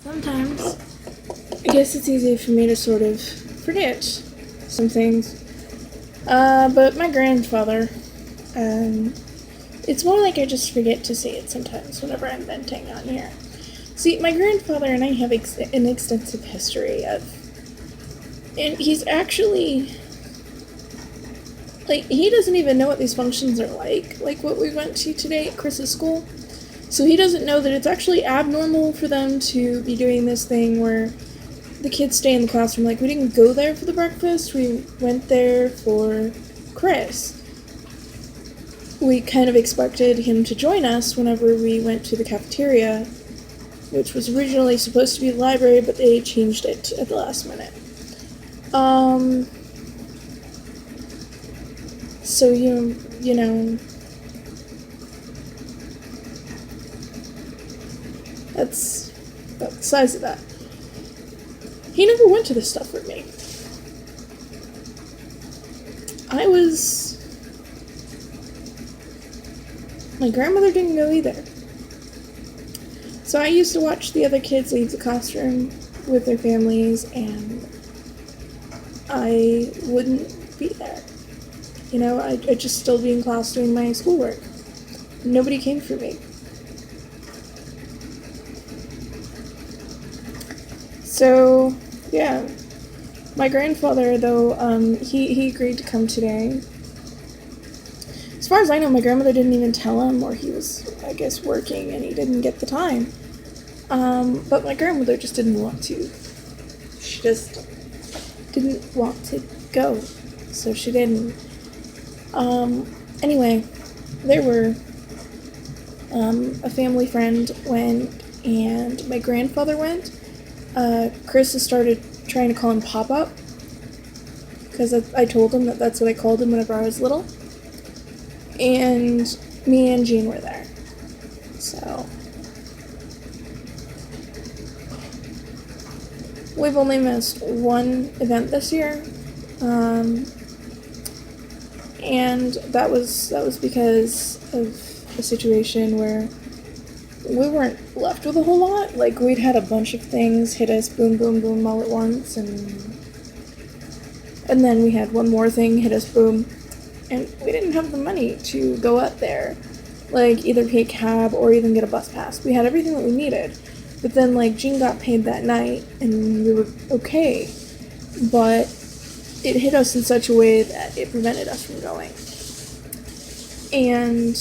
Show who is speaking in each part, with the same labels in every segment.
Speaker 1: Sometimes, I guess it's easy for me to sort of forget some things. But my grandfather, um, it's more like I just forget to say it sometimes whenever I'm venting on here. See, my grandfather and I have an extensive history of, and he's actually, like, he doesn't even know what these functions are like what we went to today at Chris's school. So he doesn't know that it's actually abnormal for them to be doing this thing where the kids stay in the classroom. Like, we didn't go there for the breakfast, we went there for Chris. We kind of expected him to join us whenever we went to the cafeteria, which was originally supposed to be the library, but they changed it at the last minute. So you know, that's about the size of that. He never went to this stuff with me. My grandmother didn't go either. So I used to watch the other kids leave the classroom with their families, and I wouldn't be there. I'd just still be in class doing my schoolwork. Nobody came for me. So, yeah. My grandfather, though, he agreed to come today. As far as I know, my grandmother didn't even tell him, or he was, I guess, working and he didn't get the time. But my grandmother just didn't want to. She just didn't want to go, so she didn't. Anyway, there were, a family friend went, and my grandfather went. Chris has started trying to call him Pop-Up, because I told him that that's what I called him whenever I was little. And me and Jean were there. So we've only missed one event this year. And that was because of a situation where we weren't left with a whole lot. Like, we'd had a bunch of things hit us boom, boom, boom all at once, and then we had one more thing hit us boom, and we didn't have the money to go up there, like, either pay a cab or even get a bus pass. We had everything that we needed, but then, like, Jean got paid that night, and we were okay, but it hit us in such a way that it prevented us from going. And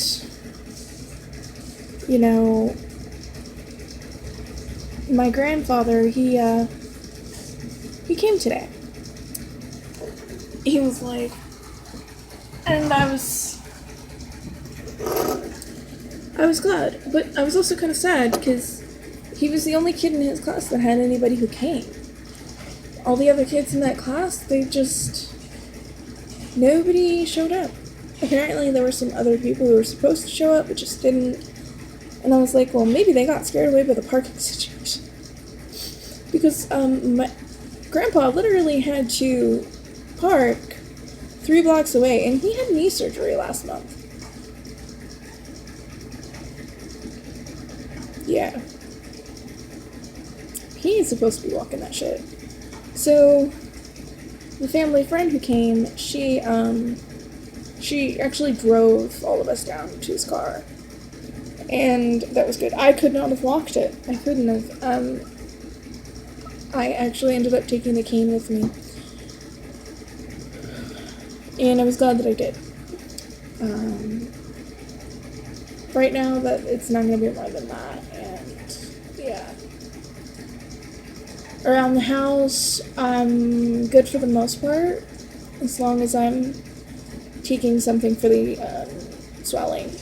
Speaker 1: my grandfather, he came today. He was like, and I was glad, but I was also kind of sad because he was the only kid in his class that had anybody who came. All the other kids in that class, nobody showed up. Apparently there were some other people who were supposed to show up but just didn't. And I was like, well, maybe they got scared away by the parking situation. Because, my grandpa literally had to park 3 blocks away, and he had knee surgery last month. Yeah. He ain't supposed to be walking that shit. So, the family friend who came, she actually drove all of us down to his car. And that was good. I could not have walked it. I couldn't have. I actually ended up taking the cane with me. And I was glad that I did. Right now, that it's not going to be more than that. And, yeah. Around the house, I'm good for the most part. As long as I'm taking something for the swelling.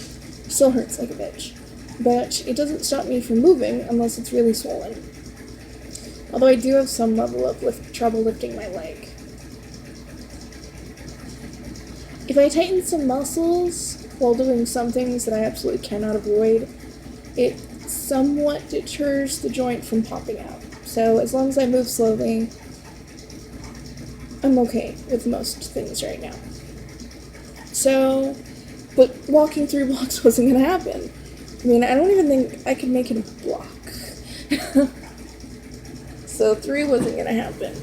Speaker 1: Still hurts like a bitch. But it doesn't stop me from moving unless it's really swollen. Although I do have some level of trouble lifting my leg. If I tighten some muscles while doing some things that I absolutely cannot avoid, it somewhat deters the joint from popping out. So as long as I move slowly, I'm okay with most things right now. So, but walking 3 blocks wasn't going to happen. I mean, I don't even think I could make it a block. so 3 wasn't gonna happen.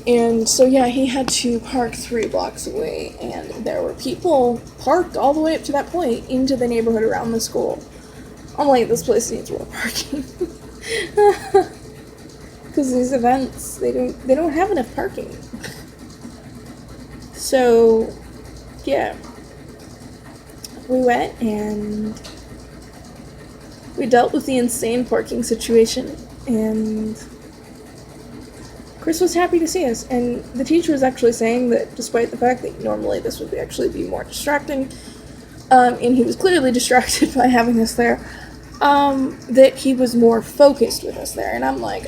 Speaker 1: And so yeah, he had to park 3 blocks away, and there were people parked all the way up to that point into the neighborhood around the school. I'm like, this place needs more parking. Because these events, they don't have enough parking. So yeah, we went and we dealt with the insane parking situation, and Chris was happy to see us, and the teacher was actually saying that despite the fact that normally this would actually be more distracting, and he was clearly distracted by having us there, that he was more focused with us there. And I'm like,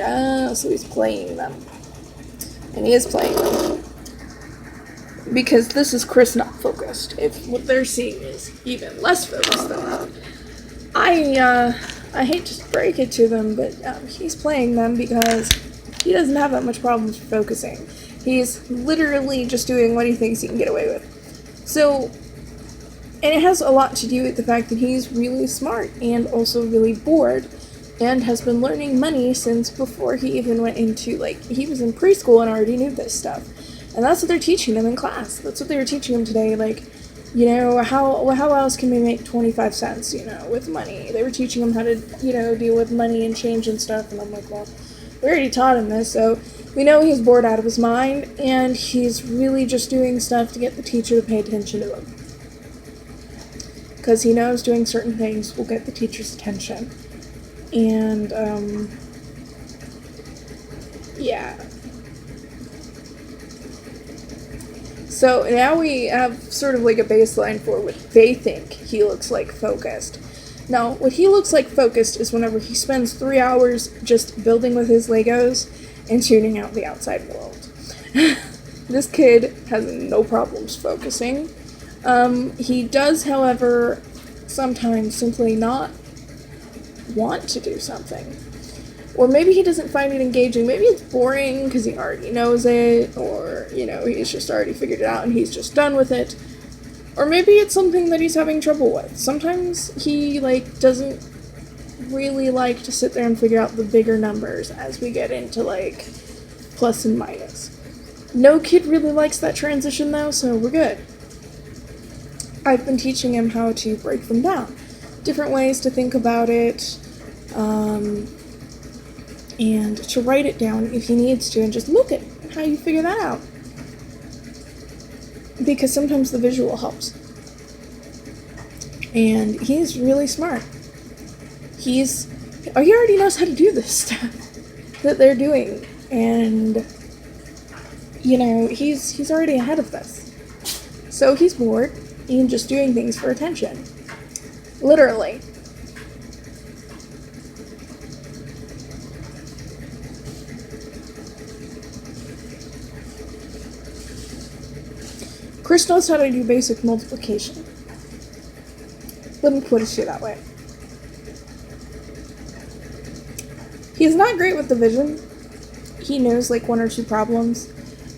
Speaker 1: so he's playing them. And he is playing them. Because this is Chris not focused. If what they're seeing is even less focused than that. I hate to break it to them, but he's playing them because he doesn't have that much problems focusing. He's literally just doing what he thinks he can get away with. So, and it has a lot to do with the fact that he's really smart and also really bored and has been learning money since before he even went into, like, he was in preschool and already knew this stuff. And that's what they're teaching him in class. That's what they were teaching him today, like, you know, how else can we make 25 cents, you know, with money? They were teaching him how to, you know, deal with money and change and stuff, and I'm like, well, we already taught him this, so we know he's bored out of his mind, and he's really just doing stuff to get the teacher to pay attention to him. Because he knows doing certain things will get the teacher's attention. And, yeah. So now we have sort of like a baseline for what they think he looks like focused. Now, what he looks like focused is whenever he spends 3 hours just building with his Legos and tuning out the outside world. This kid has no problems focusing. He does, however, sometimes simply not want to do something. Or maybe he doesn't find it engaging. Maybe it's boring because he already knows it, or, you know, he's just already figured it out and he's just done with it. Or maybe it's something that he's having trouble with. Sometimes he, like, doesn't really like to sit there and figure out the bigger numbers as we get into, like, plus and minus. No kid really likes that transition, though, so we're good. I've been teaching him how to break them down. Different ways to think about it, and to write it down if he needs to, and just look at how you figure that out. Because sometimes the visual helps. And he's really smart. He already knows how to do this stuff that they're doing. And, you know, he's already ahead of this. So he's bored and just doing things for attention. Literally. Chris knows how to do basic multiplication. Let me put it to you that way. He's not great with division. He knows like 1 or 2 problems.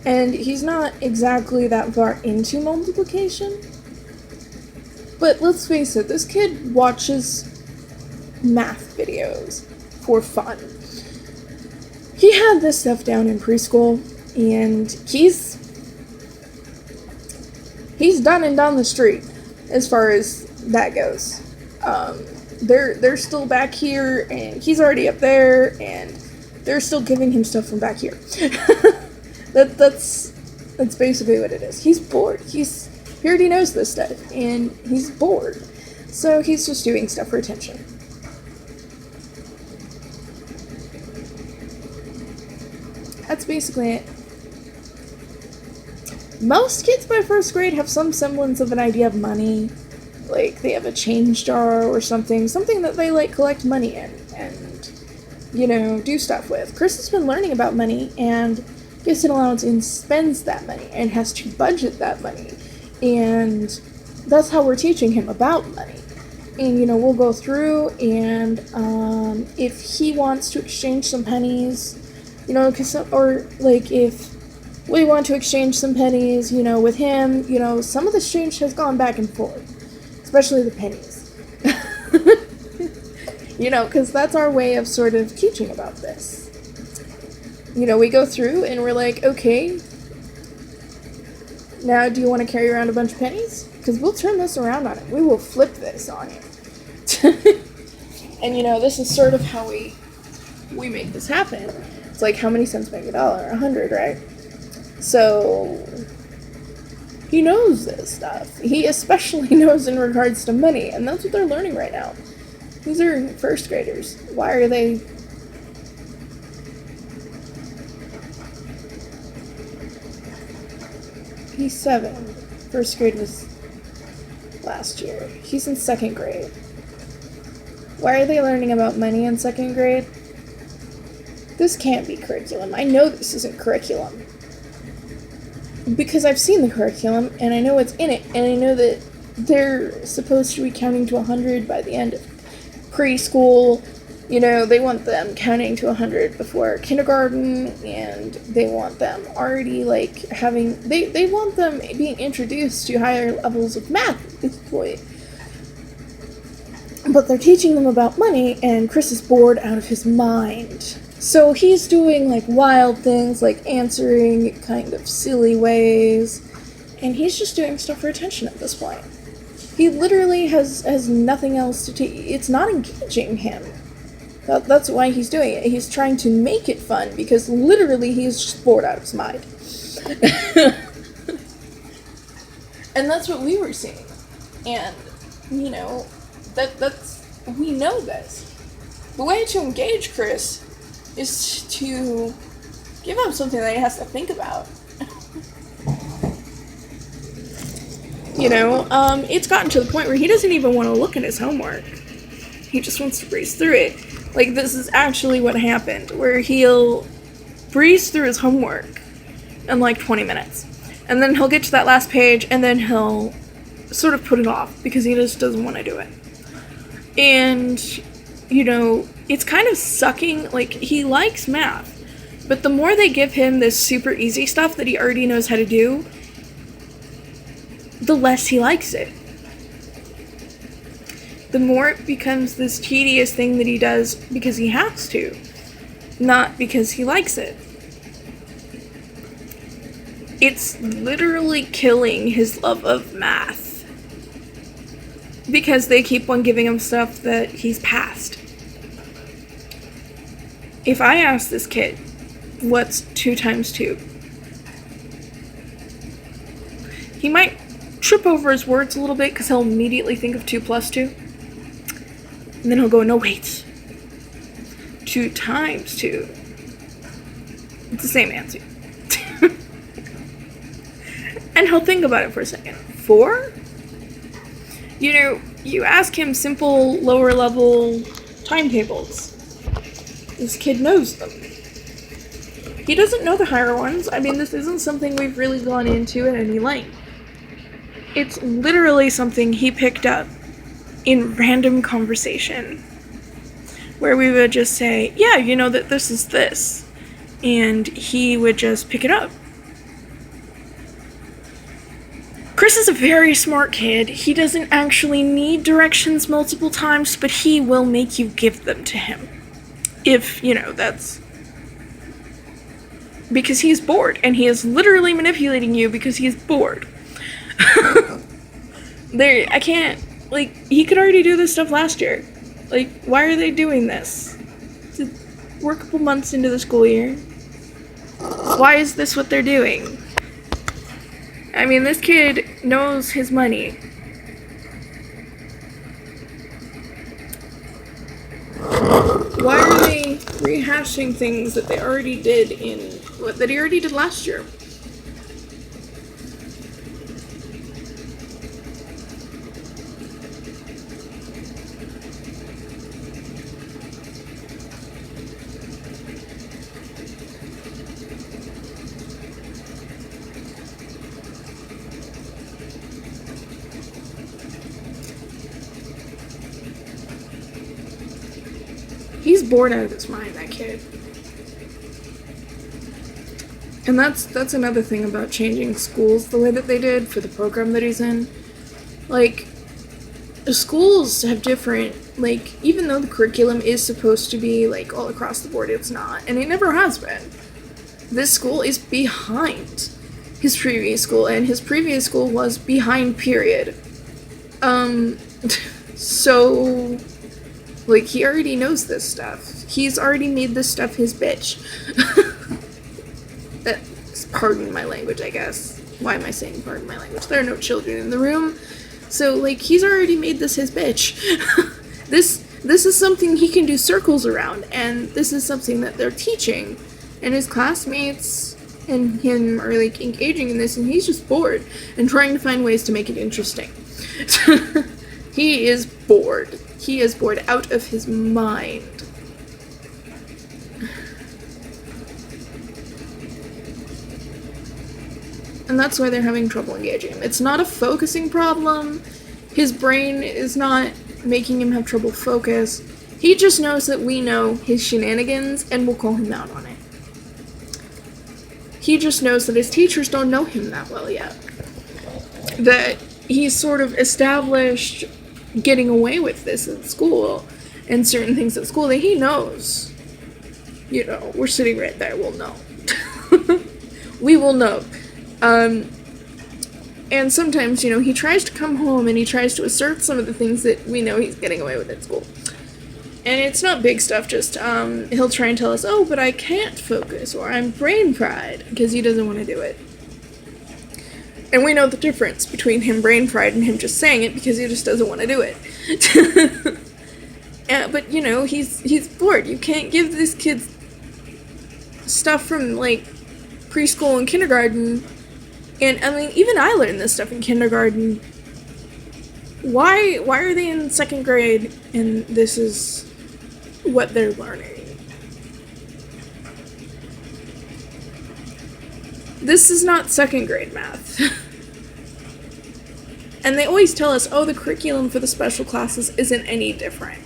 Speaker 1: And he's not exactly that far into multiplication. But let's face it, this kid watches math videos for fun. He had this stuff down in preschool, and he's done and down the street as far as that goes. They're still back here, and he's already up there, and they're still giving him stuff from back here. That's basically what it is. He's bored. He already knows this stuff, and he's bored. So he's just doing stuff for attention. That's basically it. Most kids by 1st grade have some semblance of an idea of money. Like, they have a change jar or something that they, like, collect money in and, you know, do stuff with. Chris has been learning about money and gets an allowance and spends that money and has to budget that money. And that's how we're teaching him about money. And, you know, we'll go through, and if he wants to exchange some pennies, you know, or, like, if we want to exchange some pennies, you know, with him, you know, some of the exchange has gone back and forth, especially the pennies. Because that's our way of sort of teaching about this. We go through and we're like, okay, now do you want to carry around a bunch of pennies? Because we'll turn this around on it. We will flip this on you. And this is sort of how we make this happen. It's like, how many cents make $1? 100, right? So he knows this stuff. He especially knows in regards to money, and that's what they're learning right now. These are first graders. Why are they... He's 7. First grade was last year. He's in 2nd grade. Why are they learning about money in 2nd grade? This can't be curriculum. I know this isn't curriculum. Because I've seen the curriculum, and I know what's in it, and I know that they're supposed to be counting to 100 by the end of preschool. They want them counting to 100 before kindergarten, and they want them already, having... They want them being introduced to higher levels of math at this point. But they're teaching them about money, and Chris is bored out of his mind. So he's doing, wild things, answering kind of silly ways, and he's just doing stuff for attention at this point. He literally has nothing else to teach. It's not engaging him. That's why he's doing it. He's trying to make it fun, because literally he's just bored out of his mind. And that's what we were seeing. And, that's... We know this. The way to engage Chris is to give him something that he has to think about. It's gotten to the point where he doesn't even want to look at his homework. He just wants to breeze through it. This is actually what happened, where he'll breeze through his homework in 20 minutes. And then he'll get to that last page, and then he'll sort of put it off, because he just doesn't want to do it. And, it's kind of sucking. He likes math, but the more they give him this super easy stuff that he already knows how to do, the less he likes it. The more it becomes this tedious thing that he does because he has to, not because he likes it. It's literally killing his love of math, because they keep on giving him stuff that he's passed. If I ask this kid, what's 2 times 2? He might trip over his words a little bit, because he'll immediately think of 2 plus 2. And then he'll go, no, wait. 2 times 2. It's the same answer. And he'll think about it for a second. 4? You ask him simple, lower level timetables. This kid knows them. He doesn't know the higher ones. I mean, this isn't something we've really gone into at any length. It's literally something he picked up in random conversation, where we would just say, yeah, that this is this. And he would just pick it up. Chris is a very smart kid. He doesn't actually need directions multiple times, but he will make you give them to him. If, that's... Because he's bored, and he is literally manipulating you because he is bored. I can't... he could already do this stuff last year. Why are they doing this? We're a couple months into the school year. Why is this what they're doing? I mean, this kid knows his money. Why are they rehashing things that they already did that he already did last year? He's bored out of his mind, that kid. And that's another thing about changing schools the way that they did for the program that he's in. The schools have different Like, even though the curriculum is supposed to be, like, all across the board, it's not. And it never has been. This school is behind his previous school, and his previous school was behind, period. So, like, he already knows this stuff. He's already made this stuff his bitch. Pardon my language, I guess. Why am I saying pardon my language? There are no children in the room. So, like, he's already made this his bitch. This is something he can do circles around, and this is something that they're teaching. And his classmates and him are, like, engaging in this, and he's just bored and trying to find ways to make it interesting. He is bored. He is bored out of his mind. And that's why they're having trouble engaging him. It's not a focusing problem. His brain is not making him have trouble focus. He just knows that we know his shenanigans and will call him out on it. He just knows that his teachers don't know him that well yet. That he's sort of established getting away with this at school and certain things at school that he knows. You know, we're sitting right there, we'll know. We will know. And sometimes, you know, he tries to come home and he tries to assert some of the things that we know he's getting away with at school. And it's not big stuff, just, he'll try and tell us, oh, but I can't focus, or I'm brain fried, because he doesn't want to do it. And we know the difference between him brain fried and him just saying it, because he just doesn't want to do it. But, you know, he's bored. You can't give this kid stuff from, like, preschool and kindergarten. And, I mean, even I learned this stuff in kindergarten. Why are they in second grade and this is what they're learning? This is not second grade math. And they always tell us, oh, the curriculum for the special classes isn't any different.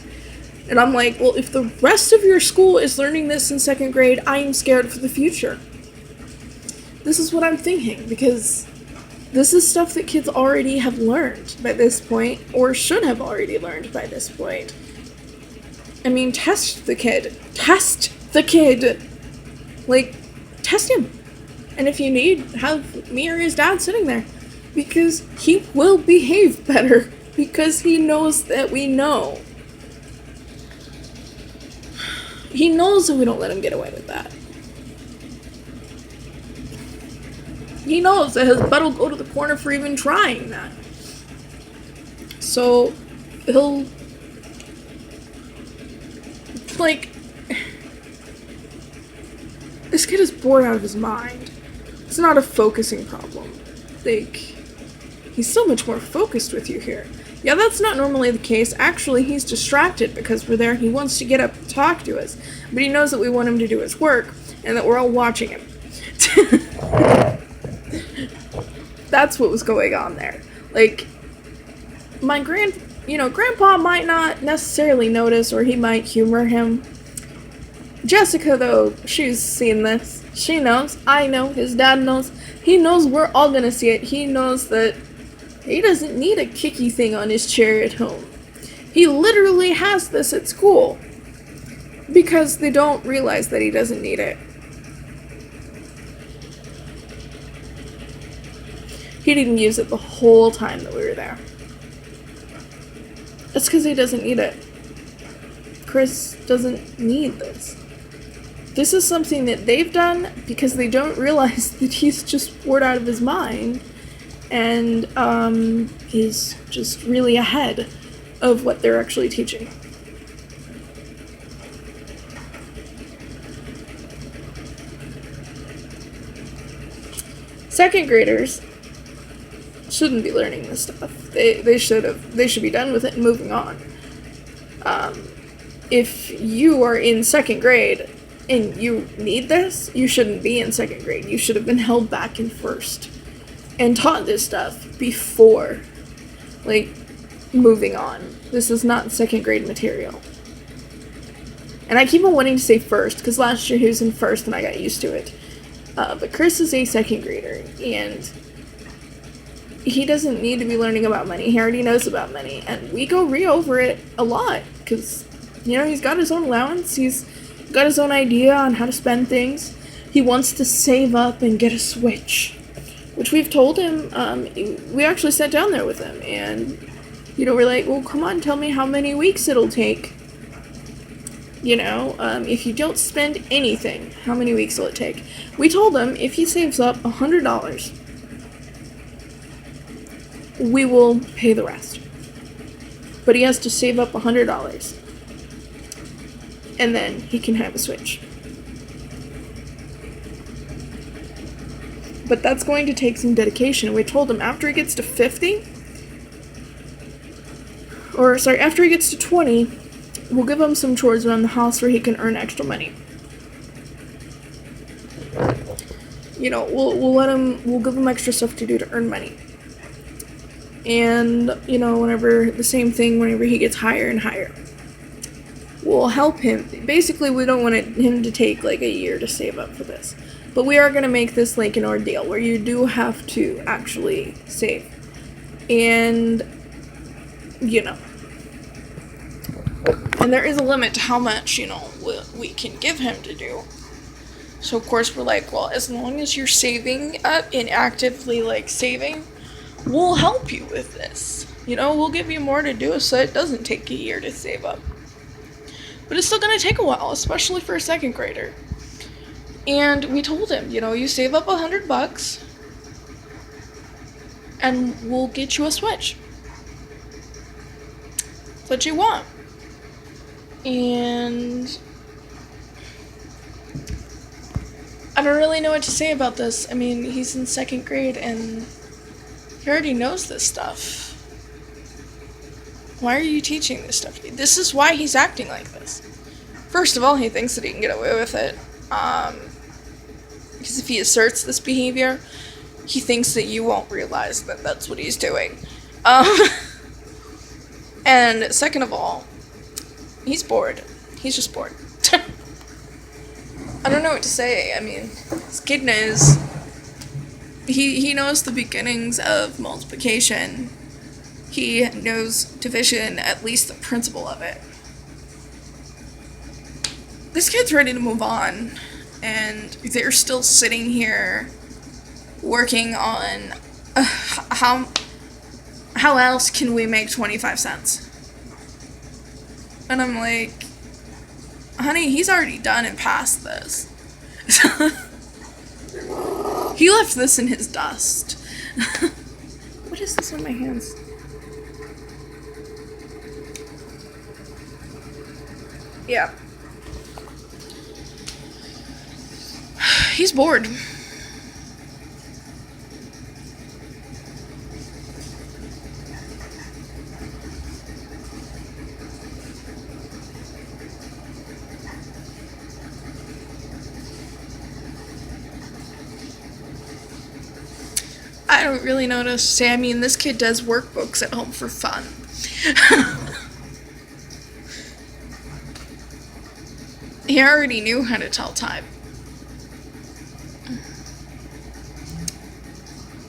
Speaker 1: And I'm like, well, if the rest of your school is learning this in second grade, I am scared for the future. This is what I'm thinking, because this is stuff that kids already have learned by this point, or should have already learned by this point. I mean, test the kid. Test the kid! Like, test him. And if you need, have me or his dad sitting there. Because he will behave better. Because he knows that we know. He knows that we don't let him get away with that. He knows that his butt will go to the corner for even trying that. So, he'll... Like... This kid is bored out of his mind. It's not a focusing problem. Like, he's so much more focused with you here. Yeah, that's not normally the case. Actually, he's distracted because we're there. He wants to get up and talk to us. But he knows that we want him to do his work, and that we're all watching him. That's what was going on there. Like, my Grandpa might not necessarily notice, or he might humor him. Jessica, though, she's seen this. She knows. I know. His dad knows. He knows we're all gonna see it. He knows that he doesn't need a kicky thing on his chair at home. He literally has this at school. Because they don't realize that he doesn't need it. He didn't use it the whole time that we were there. That's because he doesn't need it. Chris doesn't need this. This is something that they've done because they don't realize that he's just bored out of his mind and is just really ahead of what they're actually teaching. Second graders shouldn't be learning this stuff. They should be done with it and moving on. If you are in second grade and you need this, you shouldn't be in second grade. You should have been held back in first and taught this stuff before, like, moving on. This is not second grade material. And I keep on wanting to say first, because last year he was in first and I got used to it. But Chris is a second grader, and he doesn't need to be learning about money. He already knows about money. And we go over it a lot. Because, he's got his own allowance. He's got his own idea on how to spend things. He wants to save up and get a Switch. Which we've told him. We actually sat down there with him. And, we're like, well, come on, tell me how many weeks it'll take. If you don't spend anything, how many weeks will it take? We told him if he saves up $100, we will pay the rest. But he has to save up $100. And then he can have a Switch. But that's going to take some dedication. We told him after he gets to 50, after he gets to 20, we'll give him some chores around the house where he can earn extra money. We'll give him extra stuff to do to earn money. And, whenever he gets higher and higher, we'll help him. Basically, we don't want him to take, like, a year to save up for this. But we are going to make this, like, an ordeal where you do have to actually save. And, and there is a limit to how much, we can give him to do. So, of course, we're like, well, as long as you're saving up and actively, like, saving, we'll help you with this. We'll give you more to do so it doesn't take a year to save up. But it's still going to take a while, especially for a second grader. And we told him, you save up $100 and we'll get you a Switch. That's what you want. And I don't really know what to say about this. I mean, he's in second grade and he already knows this stuff. Why are you teaching this stuff to me? This is why he's acting like this. First of all, he thinks that he can get away with it. Because if he asserts this behavior, he thinks that you won't realize that that's what he's doing. And second of all, he's bored. He's just bored. I don't know what to say. I mean, this kid knows. He knows the beginnings of multiplication. He knows division, at least the principle of it. This kid's ready to move on, and they're still sitting here working on how else can we make 25 cents? And I'm like, honey, he's already done and passed this. He left this in his dust. What is this on my hands? Yeah. He's bored. I don't really know what else to say. I mean, this kid does workbooks at home for fun. He already knew how to tell time.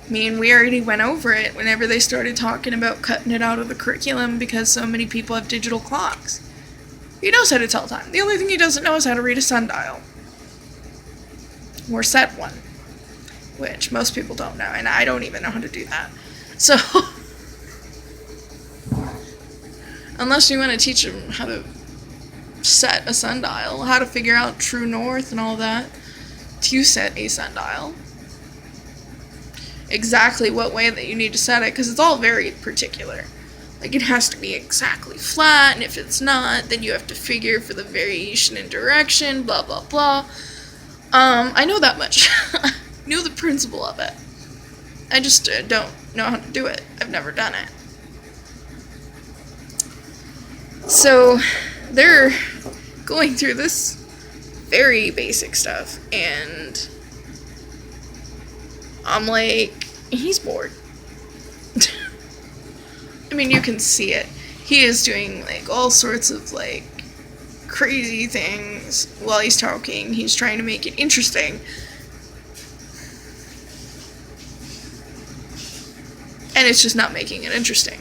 Speaker 1: I mean, we already went over it whenever they started talking about cutting it out of the curriculum because so many people have digital clocks. He knows how to tell time. The only thing he doesn't know is how to read a sundial. Or set one. Which most people don't know, and I don't even know how to do that. So, unless you want to teach him how to set a sundial, how to figure out true north and all that, to set a sundial. Exactly what way that you need to set it, because it's all very particular. Like, it has to be exactly flat, and if it's not, then you have to figure for the variation in direction, blah, blah, blah. I know that much. Knew the principle of it. I just don't know how to do it. I've never done it. So, they're going through this very basic stuff, and I'm like, he's bored. I mean, you can see it. He is doing, like, all sorts of, like, crazy things while he's talking. He's trying to make it interesting. And it's just not making it interesting.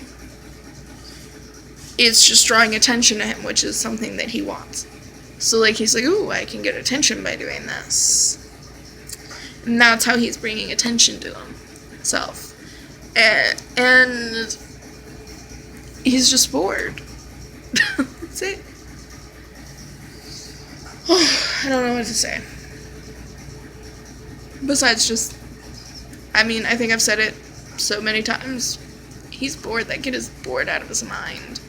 Speaker 1: It's just drawing attention to him, which is something that he wants. So, like, he's like, ooh, I can get attention by doing this. And that's how he's bringing attention to himself. And he's just bored. That's it. I don't know what to say. Besides just, I mean, I think I've said it so many times. He's bored. That kid is bored out of his mind.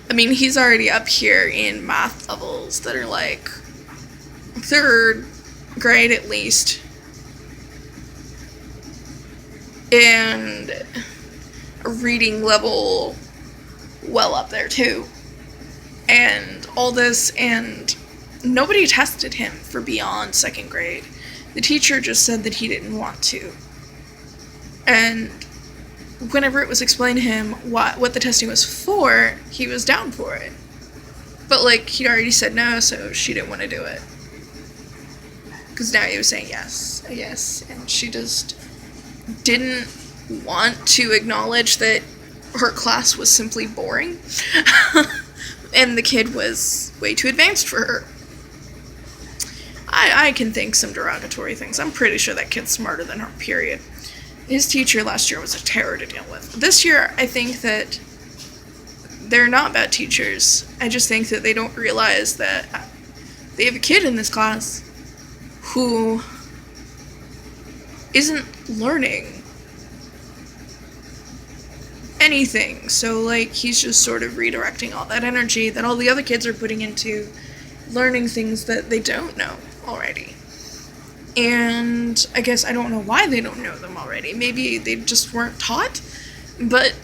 Speaker 1: I mean, he's already up here in math levels that are like 3rd grade at least. And a reading level well up there too. And all this, and nobody tested him for beyond 2nd grade. The teacher just said that he didn't want to. And whenever it was explained to him what the testing was for, he was down for it. But, like, he'd already said no, so she didn't want to do it. Because now he was saying yes, and she just didn't want to acknowledge that her class was simply boring. And the kid was way too advanced for her. I can think some derogatory things. I'm pretty sure that kid's smarter than her, period. His teacher last year was a terror to deal with. This year, I think that they're not bad teachers. I just think that they don't realize that they have a kid in this class who isn't learning anything. So, like, he's just sort of redirecting all that energy that all the other kids are putting into learning things that they don't know already. And I guess I don't know why they don't know them already. Maybe they just weren't taught. But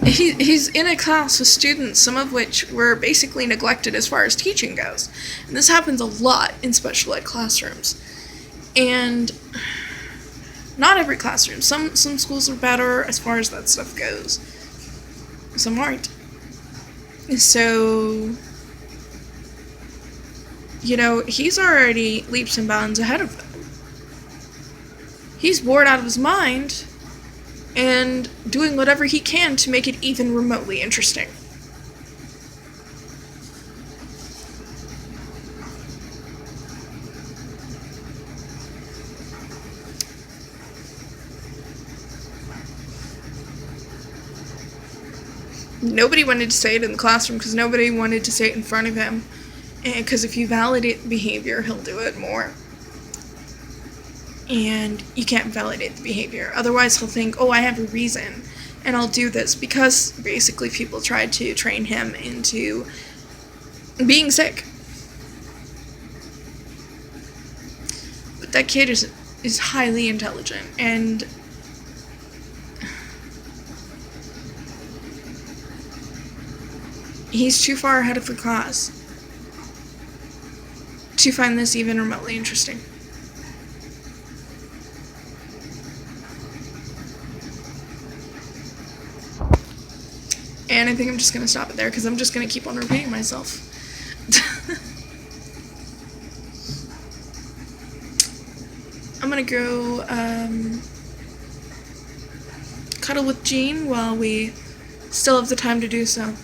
Speaker 1: he's in a class with students, some of which were basically neglected as far as teaching goes. And this happens a lot in special ed classrooms. And not every classroom. Some schools are better as far as that stuff goes. Some aren't. So, you know, he's already leaps and bounds ahead of them. He's bored out of his mind and doing whatever he can to make it even remotely interesting. Nobody wanted to say it in the classroom because nobody wanted to say it in front of him. And because if you validate the behavior, he'll do it more. And you can't validate the behavior. Otherwise, he'll think, oh, I have a reason, and I'll do this. Because basically people tried to train him into being sick. But that kid is highly intelligent, and he's too far ahead of the class to find this even remotely interesting. And I think I'm just going to stop it there because I'm just going to keep on repeating myself. I'm going to go cuddle with Jean while we still have the time to do so.